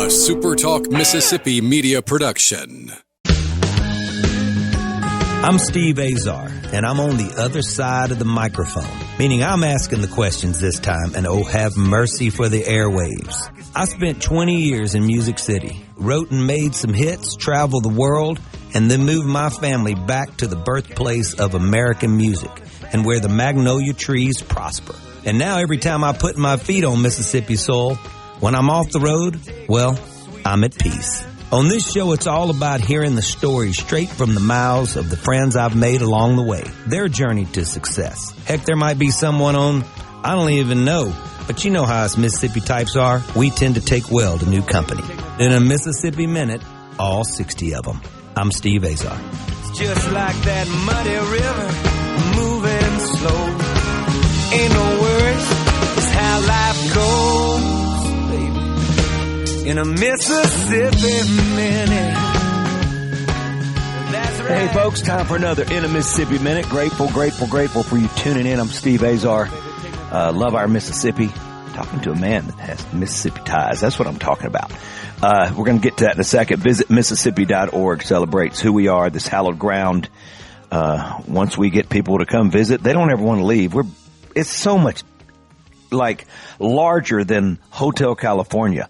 SuperTalk Mississippi Media production. I'm Steve Azar, and I'm on the other side of the microphone, meaning I'm asking the questions this time, and oh, have mercy for the airwaves. I spent 20 years in Music City, wrote and made some hits, traveled the world, and then moved my family back to the birthplace of American music and where the magnolia trees prosper. And now every time I put my feet on Mississippi soil, when I'm off the road, well, I'm at peace. On this show, it's all about hearing the stories straight from the mouths of the friends I've made along the way, their journey to success. Heck, there might be someone on, I don't even know, but you know how us Mississippi types are. We tend to take well to new company. In a Mississippi Minute, all 60 of them. I'm Steve Azar. It's just like that muddy river, moving slow. Ain't no worries, it's how life goes, baby. In a Mississippi Minute. That's right. Hey, folks, time for another In a Mississippi Minute. Grateful for you tuning in. I'm Steve Azar. Love our Mississippi. Talking to a man that has Mississippi ties. That's what I'm talking about. We're going to get to that in a second. Visit Mississippi.org celebrates who we are, this hallowed ground. Once we get people to come visit, they don't ever want to leave. It's so much like larger than Hotel California.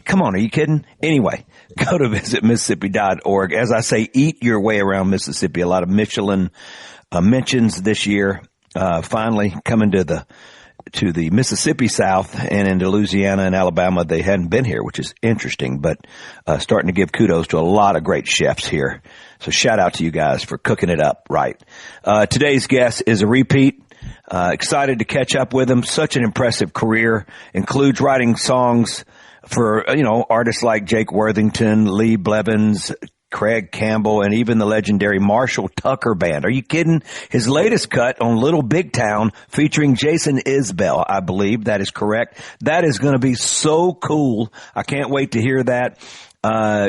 Come on, are you kidding? Anyway, go to visit Mississippi.org. As I say, eat your way around Mississippi. A lot of Michelin mentions this year. Finally coming to the Mississippi South and into Louisiana and Alabama. They hadn't been here, which is interesting, but starting to give kudos to a lot of great chefs here. So shout out to you guys for cooking it up right. Today's guest is a repeat. Excited to catch up with him. Such an impressive career. Includes writing songs for, artists like Jake Worthington, Lee Blevins, Craig Campbell, and even the legendary Marshall Tucker Band. Are you kidding? His latest cut on Little Big Town featuring Jason Isbell, I believe. That is correct. That is going to be so cool. I can't wait to hear that.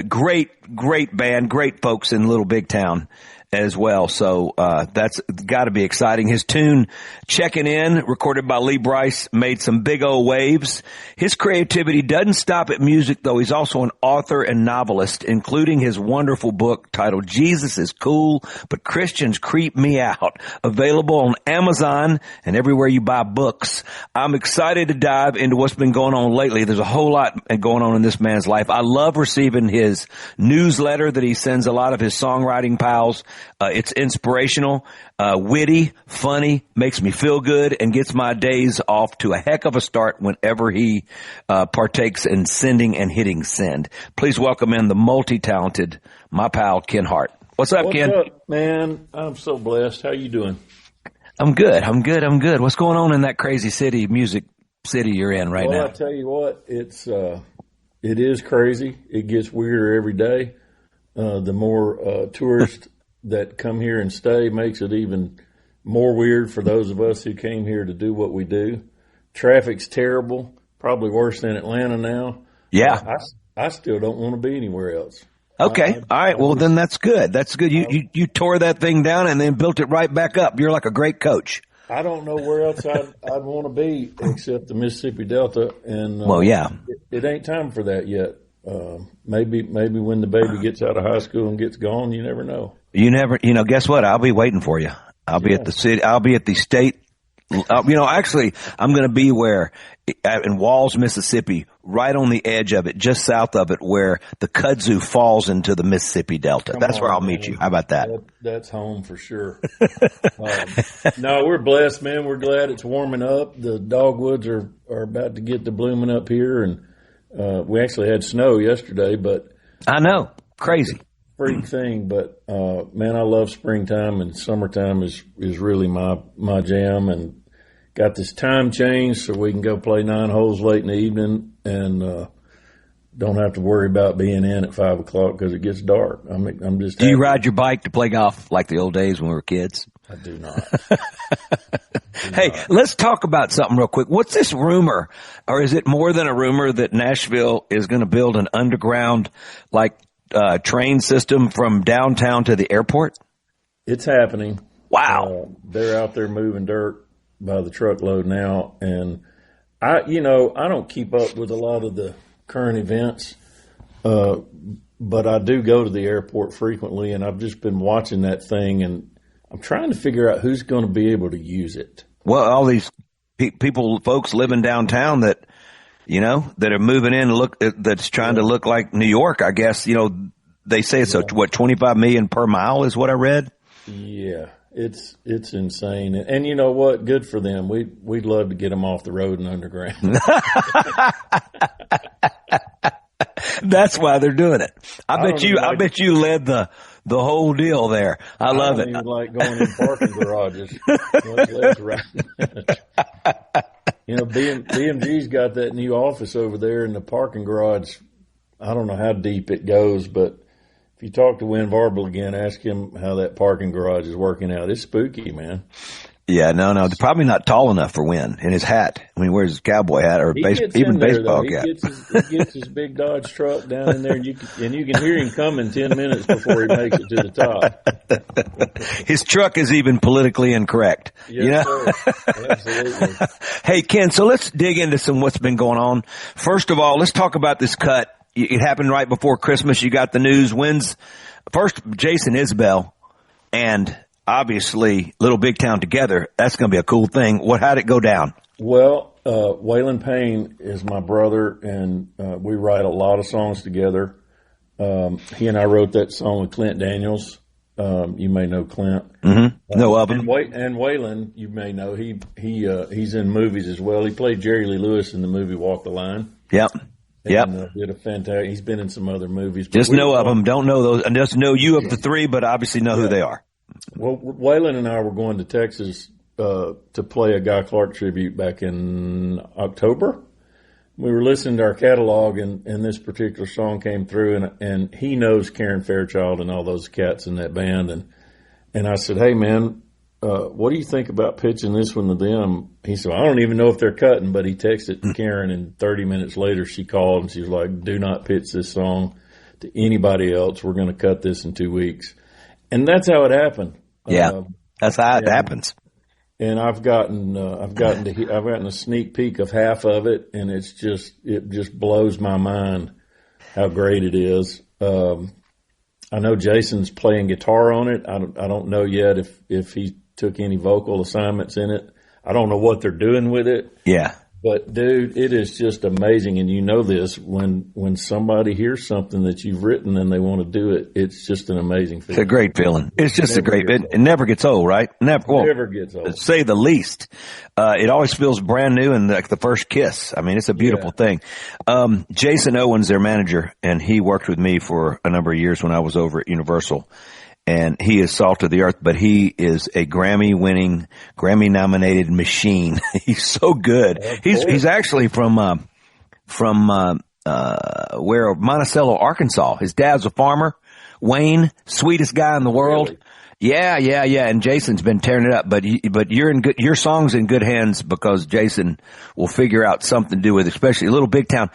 Great band, great folks in Little Big Town as well. So, that's got to be exciting. His tune, Checking In, recorded by Lee Brice, made some big old waves. His creativity doesn't stop at music, though. He's also an author and novelist, including his wonderful book titled Jesus is Cool, But Christians Creep Me Out, available on Amazon and everywhere you buy books. I'm excited to dive into what's been going on lately. There's a whole lot going on in this man's life. I love receiving his newsletter that he sends a lot of his songwriting pals. It's inspirational, witty, funny, makes me feel good, and gets my days off to a heck of a start whenever he partakes in sending and hitting send. Please welcome in the multi-talented, my pal, Ken Hart. What's up, Ken? What's up, man? I'm so blessed. How you doing? I'm good. What's going on in that crazy music city you're in right now? Well, I tell you what, it is crazy. It gets weirder every day. The more tourists that come here and stay makes it even more weird for those of us who came here to do what we do. Traffic's terrible, probably worse than Atlanta now. Yeah. I still don't want to be anywhere else. Okay. All right. Well, then that's good. That's good. You tore that thing down and then built it right back up. You're like a great coach. I don't know where else I'd want to be except the Mississippi Delta. And well, yeah, it ain't time for that yet. Maybe when the baby gets out of high school and gets gone, you never know. Guess what? I'll be waiting for you. I'll be at the city. I'll be at the state. Actually, I'm going to be in Walls, Mississippi, right on the edge of it, just south of it, where the kudzu falls into the Mississippi Delta. That's where I'll meet you. How about that? That's home for sure. No, we're blessed, man. We're glad it's warming up. The dogwoods are about to get to blooming up here, and we actually had snow yesterday, but I know, crazy. Freak thing, but man, I love springtime, and summertime is really my jam. And got this time change so we can go play 9 holes late in the evening, and don't have to worry about being in at 5 o'clock because it gets dark. I'm just. Do you ride your bike to play golf like the old days when we were kids? I do not. Hey, let's talk about something real quick. What's this rumor, or is it more than a rumor, that Nashville is going to build an underground train system from downtown to the airport? It's happening. Wow. They're out there moving dirt by the truckload now. And I don't keep up with a lot of the current events. But I do go to the airport frequently, and I've just been watching that thing, and I'm trying to figure out who's going to be able to use it. Well, all these folks living downtown that are moving in that's trying to look like New York, I guess. They say it's 25 million per mile is what I read. Yeah, it's insane. And you know what? Good for them. We'd love to get them off the road and underground. That's why they're doing it. I bet you led the whole deal there. I love it. I don't even like going in parking garages. Let's right. BMG's got that new office over there in the parking garage. I don't know how deep it goes, but if you talk to Win Varble again, ask him how that parking garage is working out. It's spooky, man. Yeah, no, they're probably not tall enough for Win in his hat when he wears his cowboy hat or even baseball cap. He gets his big Dodge truck down in there, and you can hear him coming 10 minutes before he makes it to the top. His truck is even politically incorrect. Yes, sir. Absolutely. Hey, Ken, so let's dig into what's been going on. First of all, let's talk about this cut. It happened right before Christmas. You got the news. First, Jason Isbell and obviously Little Big Town together. That's going to be a cool thing. How'd it go down? Well, Waylon Payne is my brother, and we write a lot of songs together. He and I wrote that song with Clint Daniels. You may know Clint. Mm-hmm. Know of him. And Waylon, you may know. He's in movies as well. He played Jerry Lee Lewis in the movie Walk the Line. Yep. And, did a fantastic. He's been in some other movies. Just know of them. Don't know those. And just know you of the three, but obviously know who they are. Well, Waylon and I were going to Texas to play a Guy Clark tribute back in October. We were listening to our catalog, and this particular song came through, and he knows Karen Fairchild and all those cats in that band. And I said, hey, man, what do you think about pitching this one to them? He said, I don't even know if they're cutting, but he texted Karen, and 30 minutes later she called, and she was like, do not pitch this song to anybody else. We're going to cut this in 2 weeks. And that's how it happened. Yeah, that's how it happens. And I've gotten a sneak peek of half of it, and it just blows my mind how great it is. I know Jason's playing guitar on it. I don't know yet if he took any vocal assignments in it. I don't know what they're doing with it. Yeah. But dude, it is just amazing. And you know this, when somebody hears something that you've written and they want to do it, it's just an amazing feeling. It's a great feeling. It's just it never gets old, right? Never gets old. To say the least. It always feels brand new and like the first kiss. I mean, it's a beautiful thing. Jason Owens, their manager, and he worked with me for a number of years when I was over at Universal. And he is salt of the earth, but he is a Grammy-winning, Grammy-nominated machine. He's so good. He's actually from Monticello, Arkansas. His dad's a farmer. Wayne, sweetest guy in the world. Really? Yeah. And Jason's been tearing it up, but your song's in good hands because Jason will figure out something to do with it, especially Little Big Town.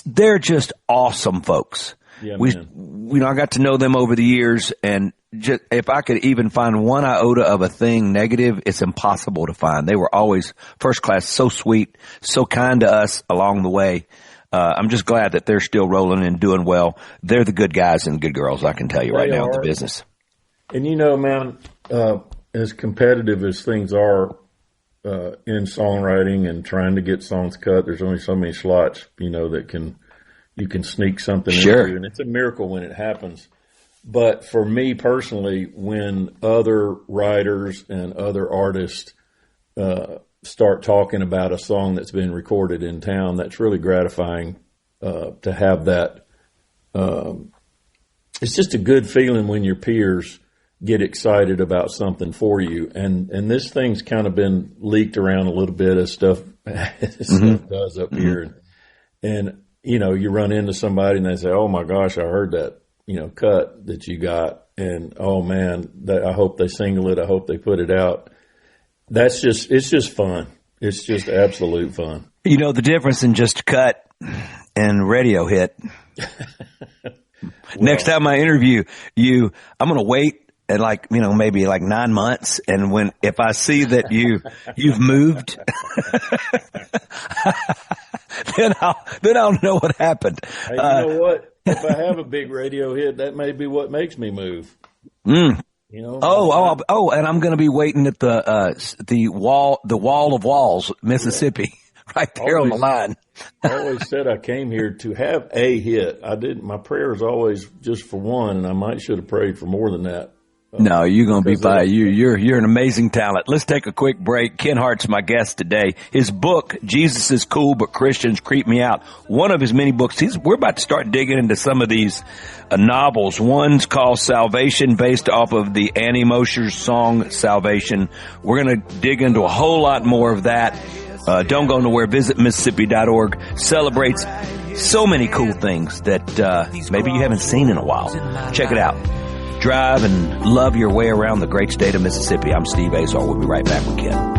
They're just awesome folks. Yeah, I got to know them over the years, and just, if I could even find one iota of a thing negative, it's impossible to find. They were always first class, so sweet, so kind to us along the way. I'm just glad that they're still rolling and doing well. They're the good guys and good girls, I can tell you right now in the business. And man, as competitive as things are in songwriting and trying to get songs cut, there's only so many slots, that you can sneak something into, and it's a miracle when it happens. But for me personally, when other writers and other artists start talking about a song that's been recorded in town, that's really gratifying to have that. It's just a good feeling when your peers get excited about something for you. And this thing's kind of been leaked around a little bit as stuff does up here. And you run into somebody and they say, oh my gosh, I heard that, cut that you got. And oh man, I hope they single it. I hope they put it out. It's just fun. It's just absolute fun. The difference in just cut and radio hit. Next time I interview you, I'm going to wait and maybe 9 months. And if I see that you've moved, then I'll know what happened. Hey, you know what? if I have a big radio hit, that may be what makes me move. Mm. You know. And I'm going to be waiting at the wall of walls, Mississippi, right there on the line. I always said I came here to have a hit. I didn't. My prayer is always just for one, and I should have prayed for more than that. No, you're going to be by you. You're an amazing talent. Let's take a quick break. Ken Hart's my guest today. His book, Jesus is Cool, but Christians Creep Me Out. One of his many books. We're about to start digging into some of these novels. One's called Salvation, based off of the Annie Mosher's song Salvation. We're going to dig into a whole lot more of that. Don't go nowhere. Visit Mississippi.org. Celebrates so many cool things that maybe you haven't seen in a while. Check it out. Drive and love your way around the great state of Mississippi. I'm Steve Azar. We'll be right back with Ken.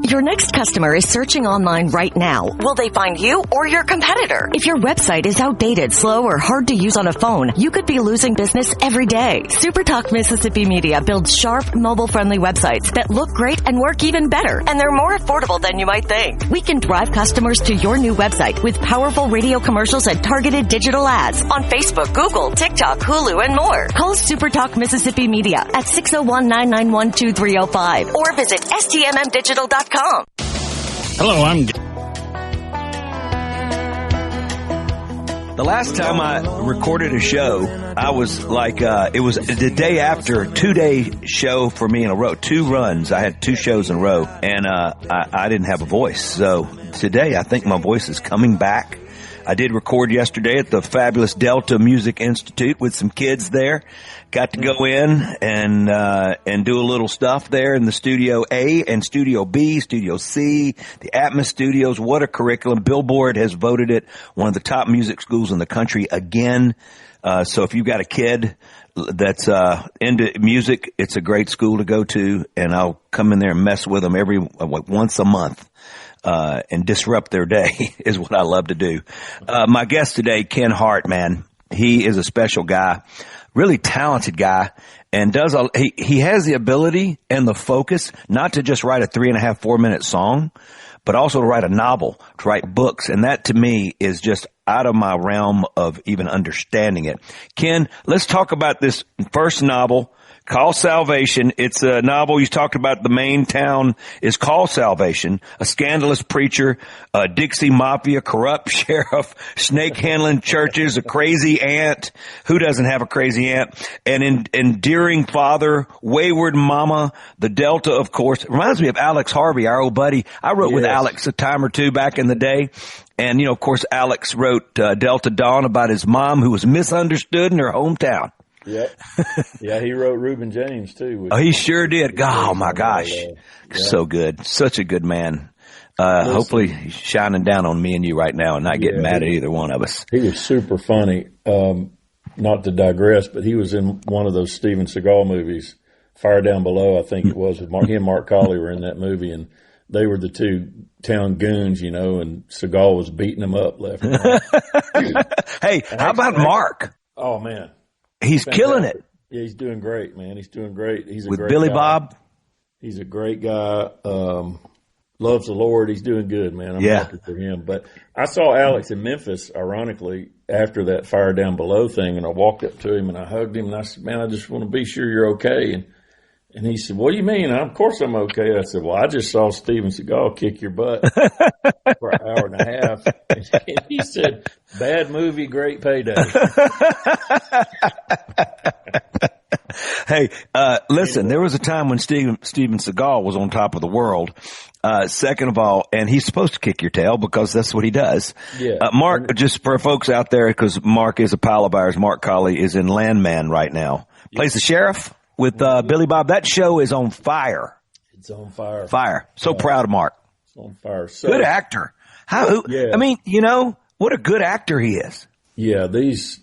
Your next customer is searching online right now. Will they find you or your competitor? If your website is outdated, slow, or hard to use on a phone, you could be losing business every day. SuperTalk Mississippi Media builds sharp, mobile-friendly websites that look great and work even better, and they're more affordable than you might think. We can drive customers to your new website with powerful radio commercials and targeted digital ads on Facebook, Google, TikTok, Hulu, and more. Call SuperTalk Mississippi Media at 601-991-2305 or visit stmmdigital.com. Hello, I'm... The last time I recorded a show, I was like, it was the day after, 2-day show for me in a row, 2 runs. I had 2 shows in a row, and I didn't have a voice. So today, I think my voice is coming back. I did record yesterday at the fabulous Delta Music Institute with some kids there. Got to go in and do a little stuff there in the Studio A and Studio B, Studio C, the Atmos Studios. What a curriculum. Billboard has voted it one of the top music schools in the country again. So if you've got a kid that's into music, it's a great school to go to, and I'll come in there and mess with them once a month. And disrupt their day is what I love to do. My guest today, Ken Hart, man, he is a special guy, really talented guy, and he has the ability and the focus not to just write a 3.5, 4-minute song, but also to write a novel, to write books. And that to me is just out of my realm of even understanding it. Ken, let's talk about this first novel, called Salvation. It's a novel. You talked about the main town is called Salvation. A scandalous preacher, a Dixie Mafia, corrupt sheriff, snake handling churches, a crazy aunt. Who doesn't have a crazy aunt? An endearing father, wayward mama, the Delta, of course. It reminds me of Alex Harvey, our old buddy. I wrote with Alex a time or two back in the day. And, of course, Alex wrote Delta Dawn about his mom who was misunderstood in her hometown. Yeah. Yeah, he wrote Reuben James, too. Oh, he sure did. Oh, my gosh. So good. Such a good man. Hopefully he's shining down on me and you right now and not getting mad at either one of us. He was super funny. Not to digress, but he was in one of those Steven Seagal movies, Fire Down Below, I think it was. With he and Mark Colley were in that movie, and they were the two town goons, and Seagal was beating them up left and right. Hey, how about Mark? Oh, man. He's killing it. Yeah, he's doing great, man. He's doing great. He's a with great Billy guy. Bob. He's a great guy. Loves the Lord. He's doing good, man. I'm happy for him. But I saw Alex in Memphis, ironically, after that Fire Down Below thing, and I walked up to him and I hugged him and I said, "Man, I just want to be sure you're okay." And he said, "What do you mean? Of course I'm okay." I said, "Well, I just saw Steven Seagal kick your butt for an hour and a half." And he said, "Bad movie, great payday." Hey, listen, there was a time when Steven Seagal was on top of the world. Second of all, and he's supposed to kick your tail because that's what he does. Yeah. Mark, just for folks out there, because Mark is a pal of ours, Mark Colley is in Landman right now. Plays the sheriff with Billy Bob. That show is on fire. It's on fire. Fire. So proud of Mark. It's on fire. So, good actor. I mean, what a good actor he is. Yeah, these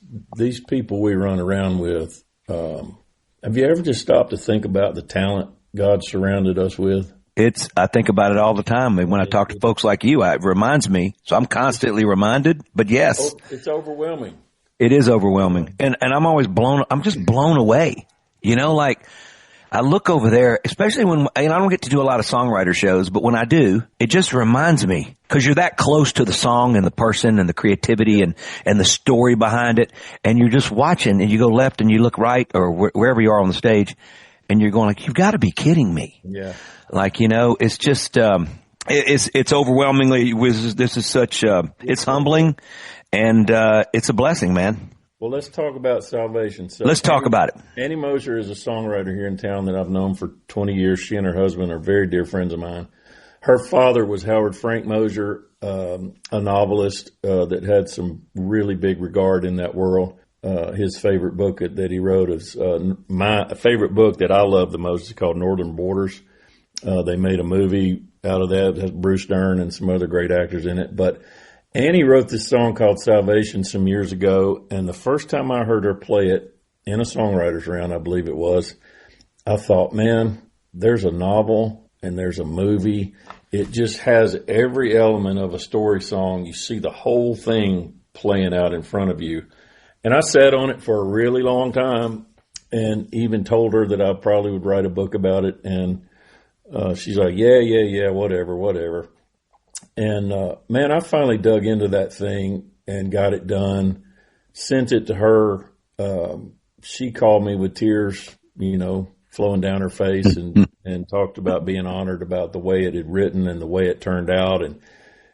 people we run around with, have you ever just stopped to think about the talent God surrounded us with? I think about it all the time. And when I talk to folks like you, it reminds me. So I'm constantly reminded, but yes. It's overwhelming. It is overwhelming. And I'm always I'm just blown away. I look over there, especially when, and I don't get to do a lot of songwriter shows, but when I do, it just reminds me, because you're that close to the song and the person and the creativity and the story behind it, and you're just watching, and you go left and you look right, or wherever you are on the stage, and you're going like, you've got to be kidding me. Yeah. Like, it's just, it's overwhelmingly, this is such, it's humbling, and it's a blessing, man. Well, let's talk about salvation. So let's talk about it. Annie Mosher is a songwriter here in town that I've known for 20 years. She and her husband are very dear friends of mine. Her father was Howard Frank Mosher, a novelist that had some really big regard in that world. His favorite book that he wrote is my favorite book that I love the most is called Northern Borders. They made a movie out of that. It has Bruce Dern and some other great actors in it. But Annie wrote this song called Salvation some years ago, and the first time I heard her play it in a songwriter's round, I believe it was, I thought, man, there's a novel and there's a movie. It just has every element of a story song. You see the whole thing playing out in front of you. And I sat on it for a really long time and even told her that I probably would write a book about it. And she's like, yeah, whatever. And, man, I finally dug into that thing and got it done, sent it to her. She called me with tears, flowing down her face and talked about being honored about the way it had written and the way it turned out, and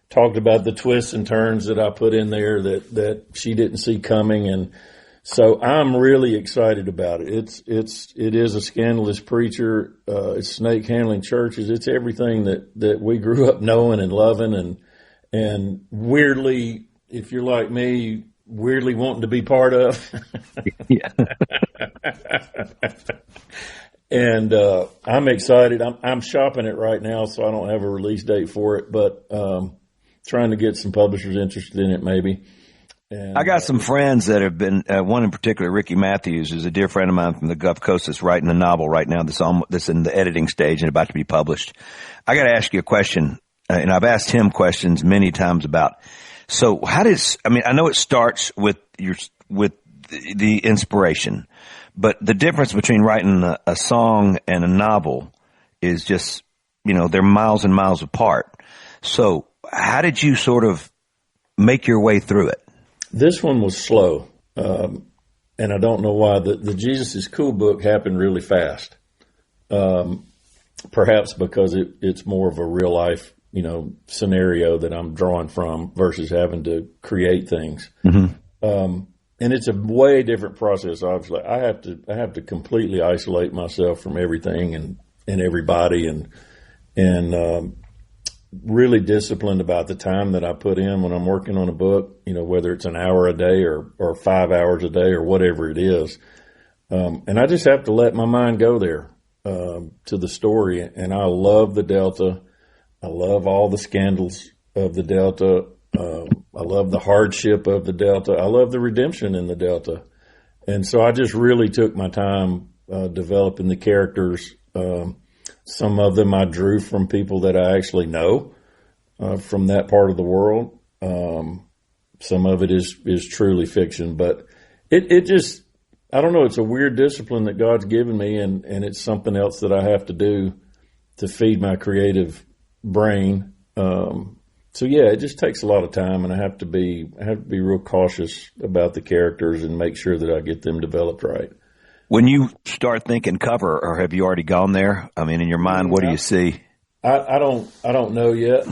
talked about the twists and turns that I put in there that she didn't see coming. And so I'm really excited about it. It is a scandalous preacher. It's snake handling churches. It's everything that we grew up knowing and loving, and weirdly, if you're like me, weirdly wanting to be part of. Yeah. And I'm excited. I'm shopping it right now, so I don't have a release date for it, but trying to get some publishers interested in it maybe. And I got some friends that have been, one in particular, Ricky Matthews, is a dear friend of mine from the Gulf Coast that's writing a novel right now that's in the editing stage and about to be published. I got to ask you a question, and I've asked him questions many times about, so I know it starts with the inspiration, but the difference between writing a song and a novel is just, they're miles and miles apart. So how did you sort of make your way through it? This one was slow, and I don't know why. The Jesus is Cool book happened really fast, perhaps because it's more of a real life, scenario that I'm drawing from versus having to create things. Mm-hmm. And it's a way different process. Obviously, I have to completely isolate myself from everything and everybody, and really disciplined about the time that I put in when I'm working on a book, whether it's an hour a day or 5 hours a day or whatever it is. And I just have to let my mind go there, to the story. And I love the Delta. I love all the scandals of the Delta. I love the hardship of the Delta. I love the redemption in the Delta. And so I just really took my time, developing the characters. Some of them I drew from people that I actually know from that part of the world. Some of it is truly fiction, but it just, I don't know, it's a weird discipline that God's given me, and it's something else that I have to do to feed my creative brain. So yeah, it just takes a lot of time, and I have to be real cautious about the characters and make sure that I get them developed right. When you start thinking cover, or have you already gone there? I mean, in your mind, what do you see? I don't know yet.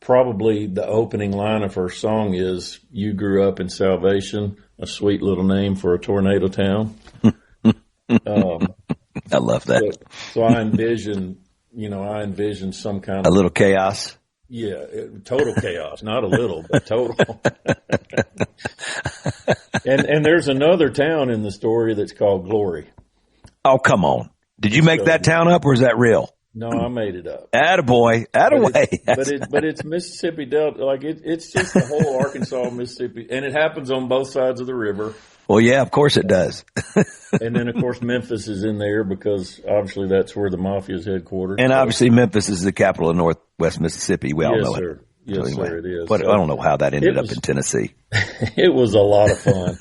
Probably the opening line of her song is, "You grew up in salvation," a sweet little name for a tornado town. I love that. So I envision some kind of a little chaos. Yeah, total chaos, not a little, but total. And there's another town in the story that's called Glory. Oh, come on. Did you make that town up, or is that real? No, I made it up. Attaboy. Attaway. But it's Mississippi Delta. Like it's just the whole Arkansas, Mississippi. And it happens on both sides of the river. Well, yeah, of course it does. And then, of course, Memphis is in there because obviously that's where the mafia is headquartered. And obviously Memphis is the capital of Northwest Mississippi. We all know sir. it. Yes, so anyway, sir, it is. But so I don't know how that ended up in Tennessee. It was a lot of fun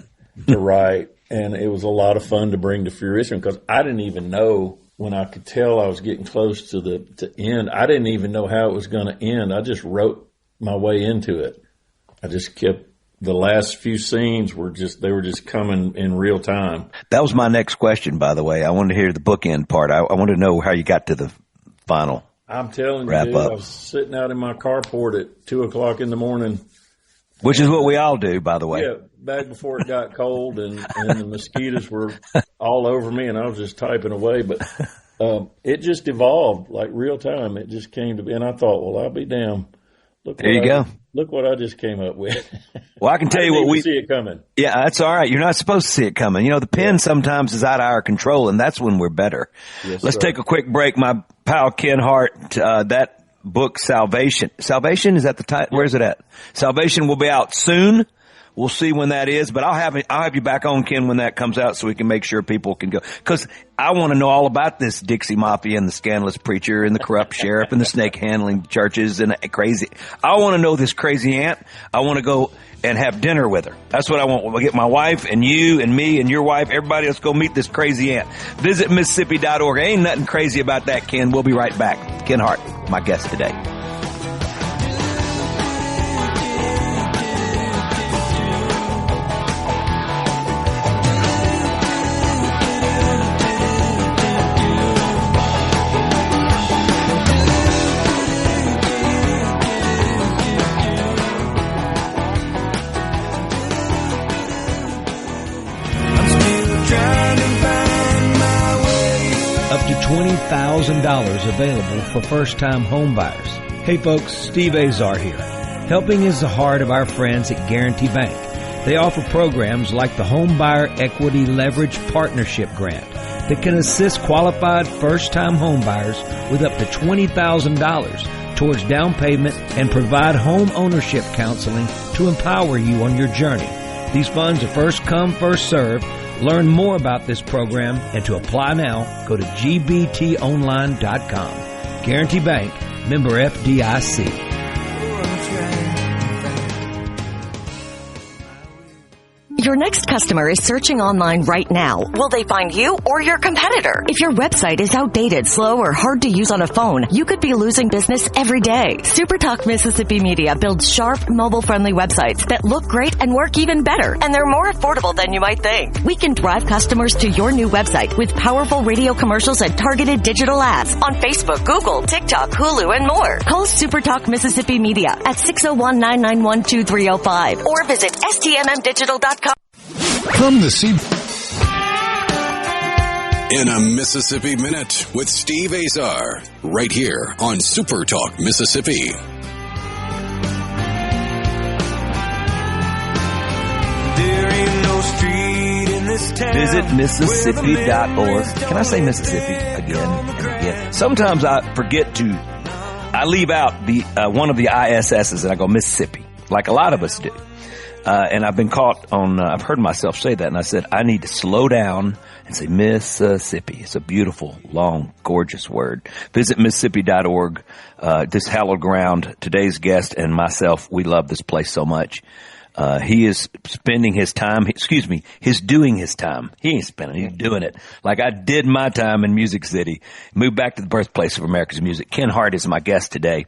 to write. And it was a lot of fun to bring to fruition because I didn't even know when I could tell I was getting close to end. I didn't even know how it was going to end. I just wrote my way into it. I just kept, the last few scenes they were just coming in real time. That was my next question, by the way. I wanted to hear the bookend part. I wanted to know how you got to the final. I'm telling you, wrap dude, up. I was sitting out in my carport at 2:00 in the morning. Which is what we all do, by the way. Yeah, back before it got cold and the mosquitoes were all over me and I was just typing away. But it just evolved like real time. It just came to be. And I thought, well, I'll be damned. There you go. Look what I just came up with. Well, I can tell you what we see it coming. Yeah, that's all right. You're not supposed to see it coming. You know, the pen sometimes is out of our control, and that's when we're better. Yes, Let's sir. take a quick break. My pal Ken Hart, that book, Salvation, is that the title? Where's it at? Salvation will be out soon. We'll see when that is, but I'll have you back on, Ken, when that comes out so we can make sure people can go. Cause I want to know all about this Dixie Mafia and the scandalous preacher and the corrupt sheriff and the snake handling churches and crazy. I want to know this crazy aunt. I want to go and have dinner with her. That's what I want. We'll get my wife and you and me and your wife, everybody, let's go meet this crazy aunt. Visit Mississippi.org. Ain't nothing crazy about that, Ken. We'll be right back. Ken Hart, my guest today. Up to $20,000 available for first-time home buyers. Hey folks, Steve Azar here. Helping is the heart of our friends at Guarantee Bank. They offer programs like the Home Buyer Equity Leverage Partnership Grant that can assist qualified first-time home buyers with up to $20,000 towards down payment and provide home ownership counseling to empower you on your journey. These funds are first come, first served. Learn more about this program and to apply now, go to gbtonline.com. Guarantee Bank, member FDIC. Your next customer is searching online right now. Will they find you or your competitor? If your website is outdated, slow, or hard to use on a phone, you could be losing business every day. SuperTalk Mississippi Media builds sharp, mobile-friendly websites that look great and work even better, and they're more affordable than you might think. We can drive customers to your new website with powerful radio commercials and targeted digital ads on Facebook, Google, TikTok, Hulu, and more. Call SuperTalk Mississippi Media at 601-991-2305 or visit stmmdigital.com. From the sea. In a Mississippi Minute with Steve Azar, right here on SuperTalk Mississippi. Visit Mississippi.org. Can I say Mississippi again and again? Sometimes I forget to, I leave out the one of the ISS's and I go Mississippi, like a lot of us do. And I've been caught on, I've heard myself say that, and I said, I need to slow down and say Mississippi. It's a beautiful, long, gorgeous word. Visit Mississippi.org, this hallowed ground. Today's guest and myself, we love this place so much. He is spending his time, he's doing his time. He ain't spending, he's doing it. Like I did my time in Music City, moved back to the birthplace of America's music. Ken Hart is my guest today.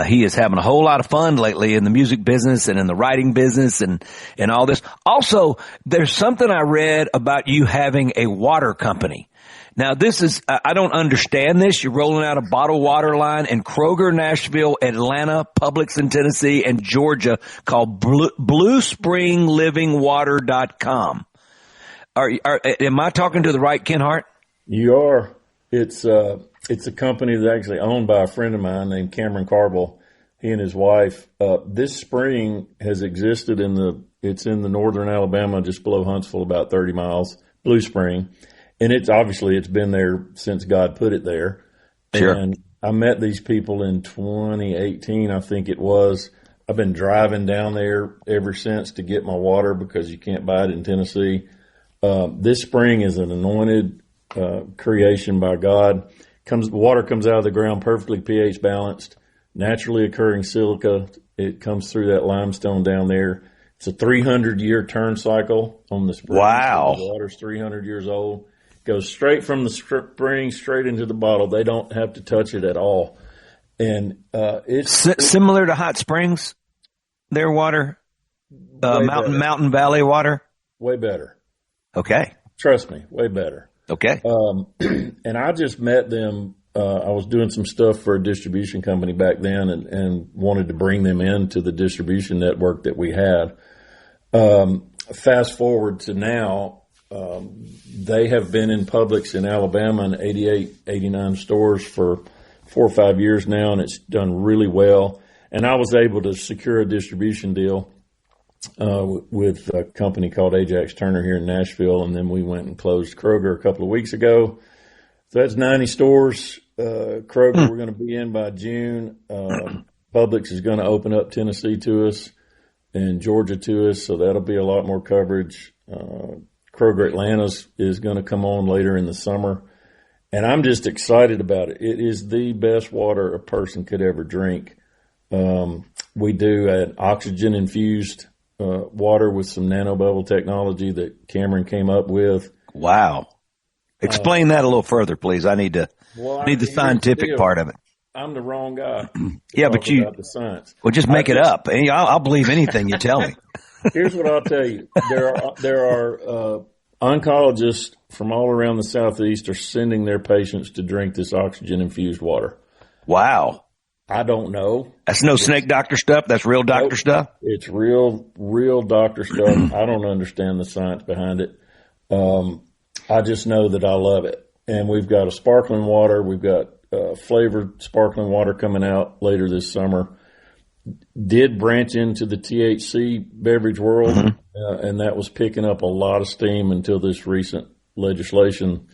He is having a whole lot of fun lately in the music business and in the writing business and all this. Also, there's something I read about you having a water company. Now, this is, I don't understand this. You're rolling out a bottled water line in Kroger, Nashville, Atlanta, Publix in Tennessee, and Georgia called BlueSpringLivingWater.com. Am I talking to the right Ken Hart? You are. It's a company that's actually owned by a friend of mine named Cameron Carville. He and his wife. This spring has existed it's in the northern Alabama, just below Huntsville, about 30 miles, Blue Spring. And it's been there since God put it there. Sure. And I met these people in 2018, I think it was. I've been driving down there ever since to get my water because you can't buy it in Tennessee. This spring is an anointed creation by God. Water comes out of the ground perfectly pH balanced, naturally occurring silica. It comes through that limestone down there. It's a 300-year turn cycle on the spring. Wow. So the water's 300 years old. Goes straight from the spring straight into the bottle. They don't have to touch it at all. And it's similar to hot springs, their water, mountain valley water. Way better. Okay. Trust me, way better. Okay. And I just met them. I was doing some stuff for a distribution company back then and wanted to bring them into the distribution network that we had. Fast forward to now, they have been in Publix in Alabama in 88, 89 stores for 4 or 5 years now, and it's done really well. And I was able to secure a distribution deal with a company called Ajax Turner here in Nashville, and then we went and closed Kroger a couple of weeks ago. So that's 90 stores. Kroger we're going to be in by June. Publix is going to open up Tennessee to us and Georgia to us, so that'll be a lot more coverage. Kroger Atlanta is going to come on later in the summer, and I'm just excited about it. It is the best water a person could ever drink. We do an oxygen-infused water with some nanobubble technology that Cameron came up with. Wow. Explain that a little further, please. I need the scientific part of it. I'm the wrong guy. Yeah, but about the science. Well, just make it up. I'll believe anything you tell me. Here's what I'll tell you. There are oncologists from all around the Southeast are sending their patients to drink this oxygen-infused water. Wow. I don't know. That's no snake doctor stuff? That's real doctor stuff? It's real doctor stuff. I don't understand the science behind it. I just know that I love it. And we've got a sparkling water. We've got flavored sparkling water coming out later this summer. Did branch into the THC beverage world, and that was picking up a lot of steam until this recent legislation.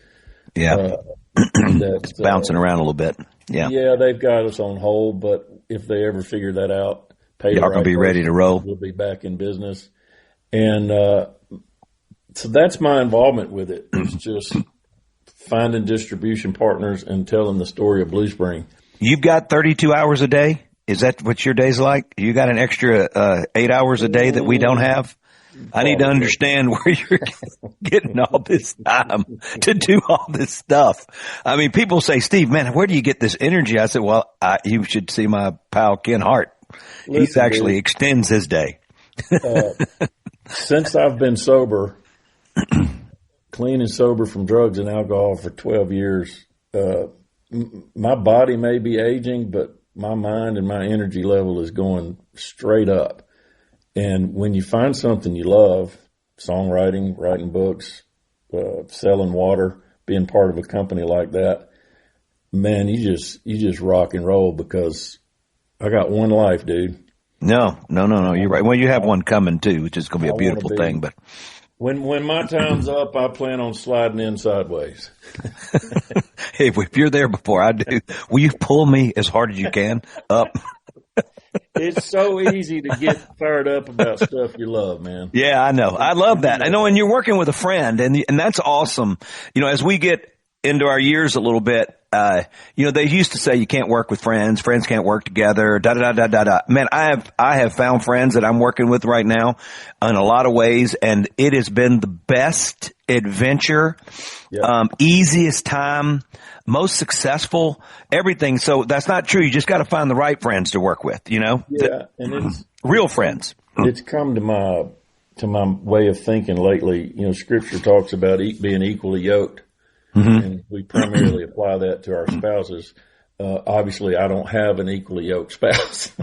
Yeah. That's bouncing around a little bit. Yeah. Yeah, they've got us on hold, but if they ever figure that out, y'all gonna be ready to roll. We'll be back in business. And so that's my involvement with it. It's just finding distribution partners and telling the story of Blue Spring. You've got 32 hours a day? Is that what your day's like? You got an extra 8 hours a day that we don't have? I need to understand where you're getting all this time to do all this stuff. I mean, people say, Steve, man, where do you get this energy? I said, well, you should see my pal Ken Hart. He actually extends his day. Since I've been sober, clean and sober from drugs and alcohol for 12 years, my body may be aging, but my mind and my energy level is going straight up. And when you find something you love, songwriting, writing books, selling water, being part of a company like that, man, you just rock and roll, because I got one life, dude. No. You're right. Well, you have one coming too, which is going to be a beautiful thing. But when my time's up, I plan on sliding in sideways. Hey, if you're there before I do, will you pull me as hard as you can up? It's so easy to get fired up about stuff you love, man. Yeah, I know. I love that. I know, and you're working with a friend, and that's awesome. As we get into our years a little bit, they used to say you can't work with friends can't work together, da-da-da-da-da. Man, I have found friends that I'm working with right now in a lot of ways, and it has been the best adventure, easiest time, most successful, everything. So that's not true. You just got to find the right friends to work with, Yeah, and it's real friends. It's come to my way of thinking lately. Scripture talks about being equally yoked, and we primarily apply that to our spouses. Obviously, I don't have an equally yoked spouse,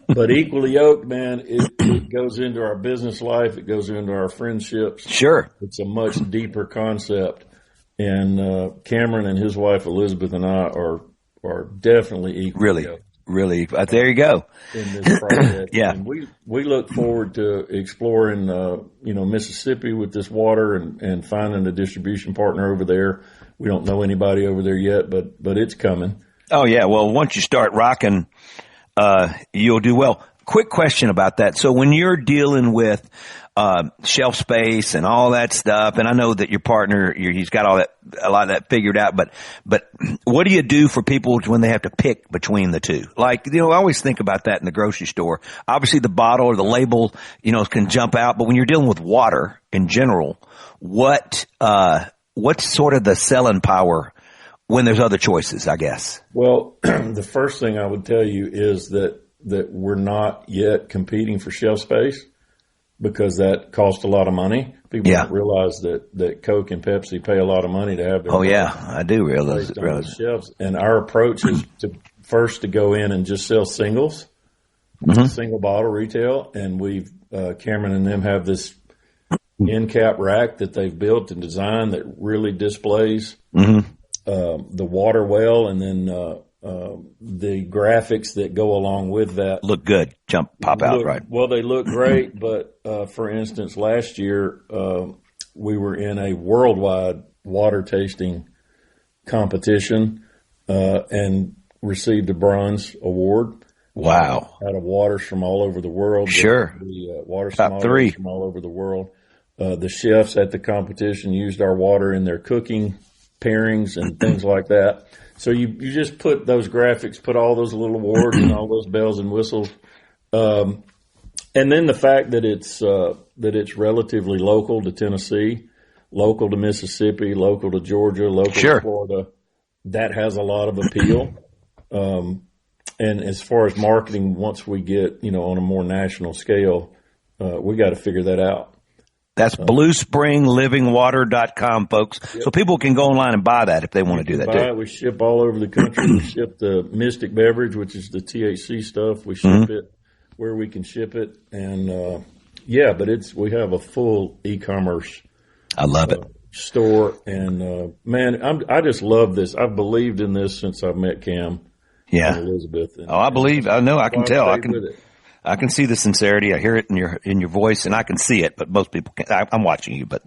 but equally yoked, man, it goes into our business life. It goes into our friendships. Sure. It's a much deeper concept. And Cameron and his wife Elizabeth and I are definitely equally yoked. Really. There you go. In this project. Yeah. And we look forward to exploring, Mississippi with this water and finding a distribution partner over there. We don't know anybody over there yet, but it's coming. Oh yeah. Well, once you start rocking, you'll do well. Quick question about that. So when you're dealing with, shelf space and all that stuff. And I know that your partner, he's got a lot of that figured out. But what do you do for people when they have to pick between the two? Like, I always think about that in the grocery store. Obviously, the bottle or the label, can jump out. But when you're dealing with water in general, what's sort of the selling power when there's other choices, I guess? Well, the first thing I would tell you is that we're not yet competing for shelf space, because that costs a lot of money. People don't realize that Coke and Pepsi pay a lot of money to have their I do realize it. On the shelves. And our approach is to go in and just sell singles, single bottle retail. And we've Cameron and them have this end cap rack that they've built and designed that really displays the water well, and then the graphics that go along with that look good, pop out, right? Well, they look great, but for instance, last year we were in a worldwide water tasting competition and received a bronze award. Wow! Out of waters from all over the world. Sure, the water top 3 from all over the world. The chefs at the competition used our water in their cooking pairings and things like that. So you just put those graphics, put all those little awards and all those bells and whistles, and then the fact that it's relatively local to Tennessee, local to Mississippi, local to Georgia, local to Florida, that has a lot of appeal. And as far as marketing, once we get on a more national scale, we got to figure that out. That's BlueSpringLivingWater.com, folks. Yep. So people can go online and buy that if they want to do that too. We ship all over the country. We ship the Mystic beverage, which is the THC stuff. We ship it where we can ship it. And, but we have a full e-commerce. I love it. Store. And, I just love this. I've believed in this since I've met Cam and Elizabeth. And, I can tell. I can see the sincerity. I hear it in your voice, and I can see it, but most people can't. I'm watching you, but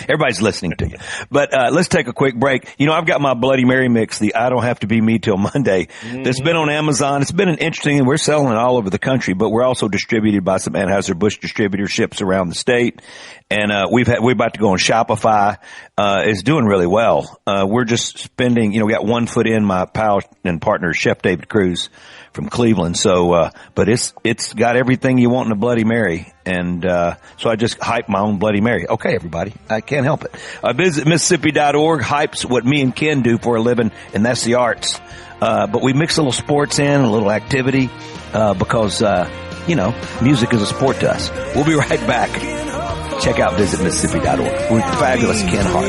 everybody's listening to you. But let's take a quick break. I've got my Bloody Mary mix, the I Don't Have to Be Me Till Monday, that's been on Amazon. It's been an interesting, we're selling it all over the country, but we're also distributed by some Anheuser-Busch distributorships around the state. And we're about to go on Shopify. It's doing really well. We're just spending, we got one foot in, my pal and partner, Chef David Cruz from Cleveland. So, but it's got everything you want in a Bloody Mary. And, so I just hype my own Bloody Mary. Okay, everybody. I can't help it. Visit Mississippi.org, hypes what me and Ken do for a living, and that's the arts. But we mix a little sports in, a little activity, because, music is a sport to us. We'll be right back. Check out visitmississippi.org with the fabulous Ken Hart.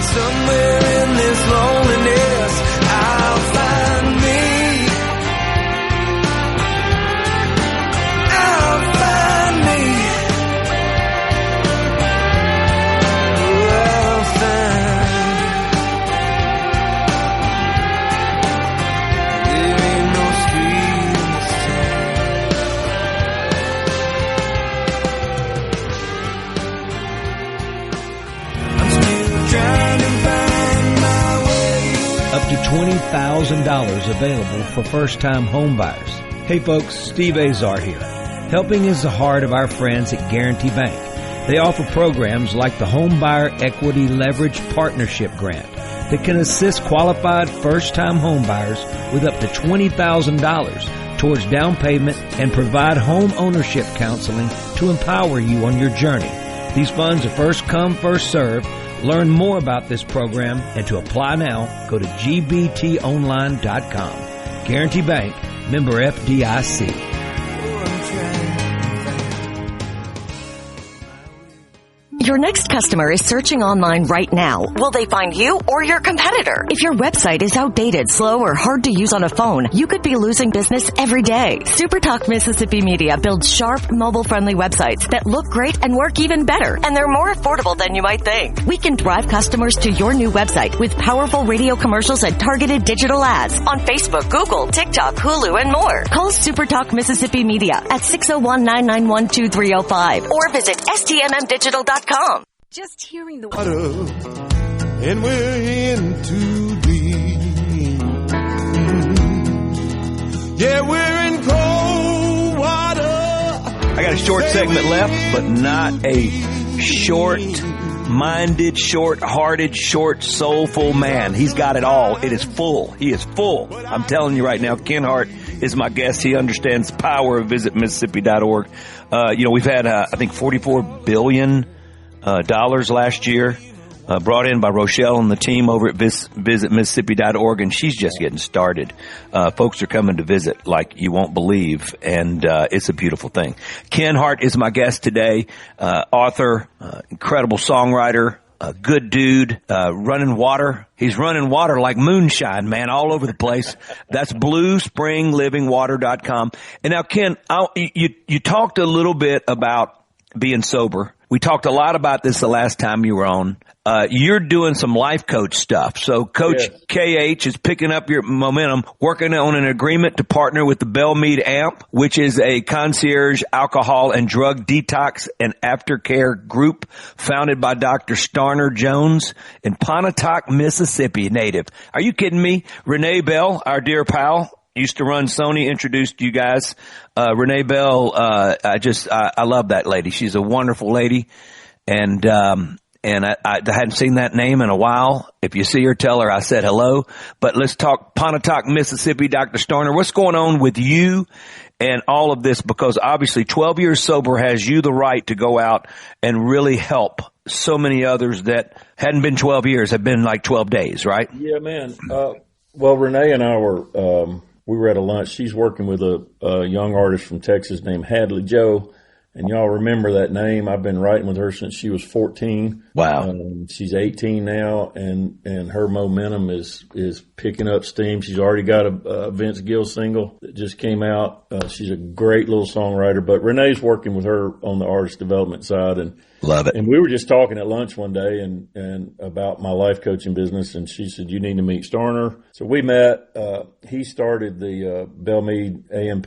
Somewhere in this loneliness, I'll find me. I'll find me. I'll find. There ain't no street in this town. Up to $20,000 available for first-time home buyers. Hey folks, Steve Azar here. Helping is the heart of our friends at Guarantee Bank. They offer programs like the Home Buyer Equity Leverage Partnership Grant that can assist qualified first-time home buyers with up to $20,000 towards down payment and provide home ownership counseling to empower you on your journey. These funds are first come, first served. Learn more about this program and to apply now, go to gbtonline.com. Guarantee Bank, member FDIC. Your next customer is searching online right now. Will they find you or your competitor? If your website is outdated, slow, or hard to use on a phone, you could be losing business every day. SuperTalk Mississippi Media builds sharp, mobile-friendly websites that look great and work even better, and they're more affordable than you might think. We can drive customers to your new website with powerful radio commercials and targeted digital ads on Facebook, Google, TikTok, Hulu, and more. Call SuperTalk Mississippi Media at 601-991-2305 or visit stmmdigital.com. Just hearing the and we're in too deep. Yeah, we're in cold water. I got to short segment left, but not a short-minded, short-hearted, short-soulful man. He's got it all. It is full. He is full. I'm telling you right now, Ken Hart is my guest. He understands the power of visitmississippi.org. We've had, I think, $44 billion last year. Brought in by Rochelle and the team over at visitmississippi.org, and she's just getting started. Folks are coming to visit like you won't believe, and it's a beautiful thing. Ken Hart is my guest today, author, incredible songwriter, a good dude, running water. He's running water like moonshine, man, all over the place. That's bluespringlivingwater.com. And now, Ken, you talked a little bit about being sober. We talked a lot about this the last time you were on. You're doing some life coach stuff. So Coach KH is picking up your momentum, working on an agreement to partner with the Bellmead AMP, which is a concierge alcohol and drug detox and aftercare group founded by Dr. Starner Jones in Pontotoc, Mississippi native. Are you kidding me? Renee Bell, our dear pal, used to run Sony, introduced you guys. Renee Bell, I love that lady. She's a wonderful lady. And I hadn't seen that name in a while. If you see her, tell her I said hello. But let's talk Pontotoc, Mississippi, Dr. Starner. What's going on with you and all of this? Because obviously 12 years sober has you the right to go out and really help so many others that hadn't been 12 years, have been like 12 days, right? Yeah, man. Well, Renee and I we were at a lunch. She's working with a young artist from Texas named Hadley Joe. And y'all remember that name. I've been writing with her since she was 14. Wow. She's 18 now, and her momentum is picking up steam. She's already got a Vince Gill single that just came out. She's a great little songwriter, but Renee's working with her on the artist development side. And love it. And we were just talking at lunch one day and about my life coaching business, and she said, you need to meet Starner. So we met. He started the Bellmead AMP,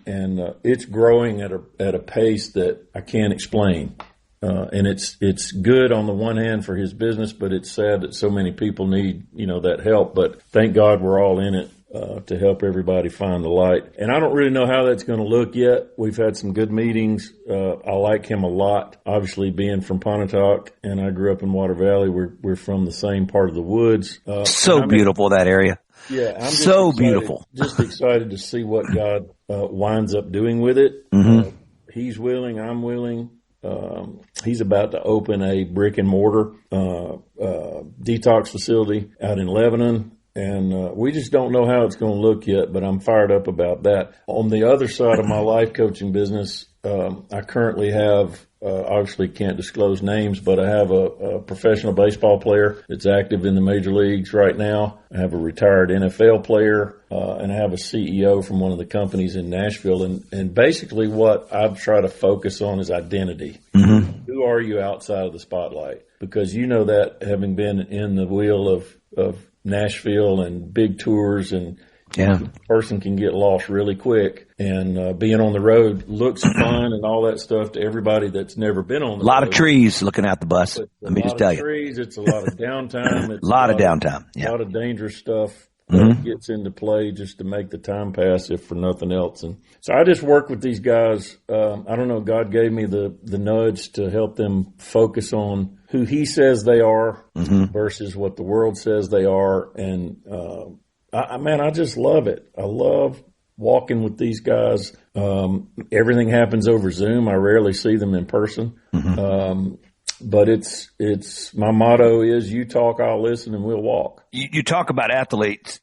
and it's growing at a pace that I can't explain. And it's good on the one hand for his business, but it's sad that so many people need, that help. But thank God we're all in it to help everybody find the light. And I don't really know how that's going to look yet. We've had some good meetings. I like him a lot. Obviously, being from Pontotoc, and I grew up in Water Valley, we're from the same part of the woods. So beautiful, that area. Yeah, I'm just so excited, beautiful. Just excited to see what God winds up doing with it. Mm-hmm. He's willing. I'm willing. He's about to open a brick and mortar detox facility out in Lebanon. And we just don't know how it's going to look yet, but I'm fired up about that. On the other side of my life coaching business, I currently have, obviously can't disclose names, but I have a professional baseball player that's active in the major leagues right now. I have a retired NFL player, and I have a CEO from one of the companies in Nashville. And basically what I've tried to focus on is identity. Mm-hmm. Who are you outside of the spotlight? Because you know that, having been in the wheel of Nashville and big tours, and a person can get lost really quick, and being on the road looks fun and all that stuff to everybody that's never been on the road. A lot of trees looking out the bus. Let me just tell you. Trees, it's a lot of downtime. It's a lot of downtime. Yeah. A lot of dangerous stuff Mm-hmm. gets into play just to make the time pass, if for nothing else. And so I just work with these guys. I don't know, God gave me the nudge to help them focus on who he says they are versus what the world says they are. And, I just love it. I love walking with these guys. Everything happens over Zoom. I rarely see them in person. But it's my motto is you talk, I'll listen, and we'll walk. You talk about athletes.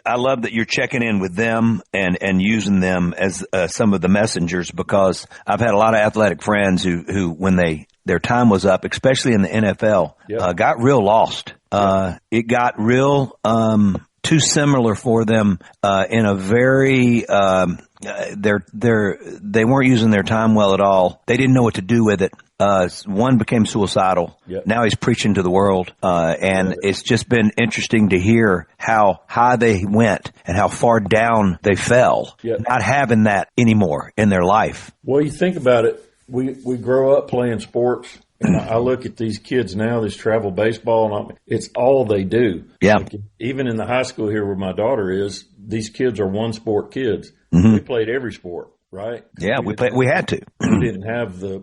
I love that you're checking in with them and using them as some of the messengers, because I've had a lot of athletic friends who when their time was up, especially in the NFL, got real lost. It got real too similar for them in a very they weren't using their time well at all. They didn't know what to do with it. One became suicidal. Yep. Now he's preaching to the world. And it's just been interesting to hear how high they went and how far down they fell, not having that anymore in their life. Well, you think about it. We grow up playing sports, and I look at these kids now, this travel baseball, and it's all they do. Yeah. Like, even in the high school here where my daughter is, these kids are one sport kids. We played every sport. right? Yeah, we had to. We didn't have the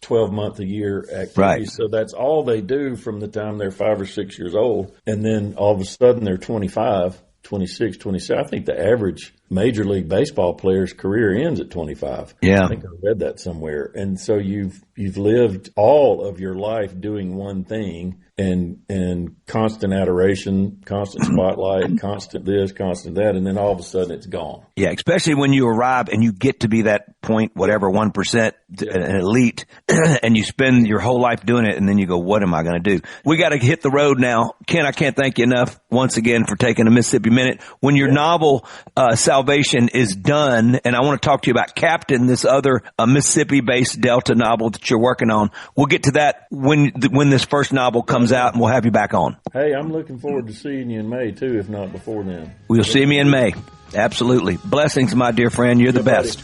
12-month-a-year activity. Right. So that's all they do from the time they're 5 or 6 years old. And then all of a sudden they're 25, 26, 27. I think the average Major League Baseball player's career ends at 25. Yeah. I think I read that somewhere. And so you've lived all of your life doing one thing, and constant adoration, constant spotlight, constant this, constant that, and then all of a sudden it's gone. Yeah, especially when you arrive and you get to be that point, whatever, 1%, an elite, and you spend your whole life doing it, and then you go, what am I going to do? We got to hit the road now. Ken, I can't thank you enough once again for taking a Mississippi Minute. When your novel, Salvation, is done, and I want to talk to you about Captain, this other Mississippi-based Delta novel that you're working on. We'll get to that when this first novel comes out, and we'll have you back on. Hey, I'm looking forward to seeing you in May, too, if not before then. We'll see me in May. Absolutely. Blessings, my dear friend. You're the best.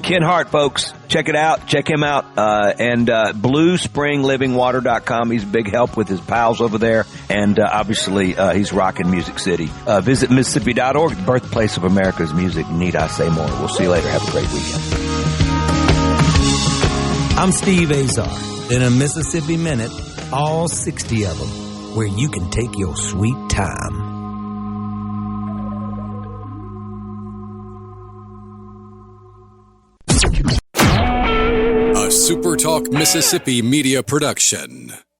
Ken Hart, folks. Check it out. Check him out. And BlueSpringLivingWater.com. He's a big help with his pals over there. And obviously, he's rocking Music City. Visit Mississippi.org, the birthplace of America's music. Need I say more? We'll see you later. Have a great weekend. I'm Steve Azar. In a Mississippi Minute, all 60 of them, where you can take your sweet time. A SuperTalk Mississippi Media production.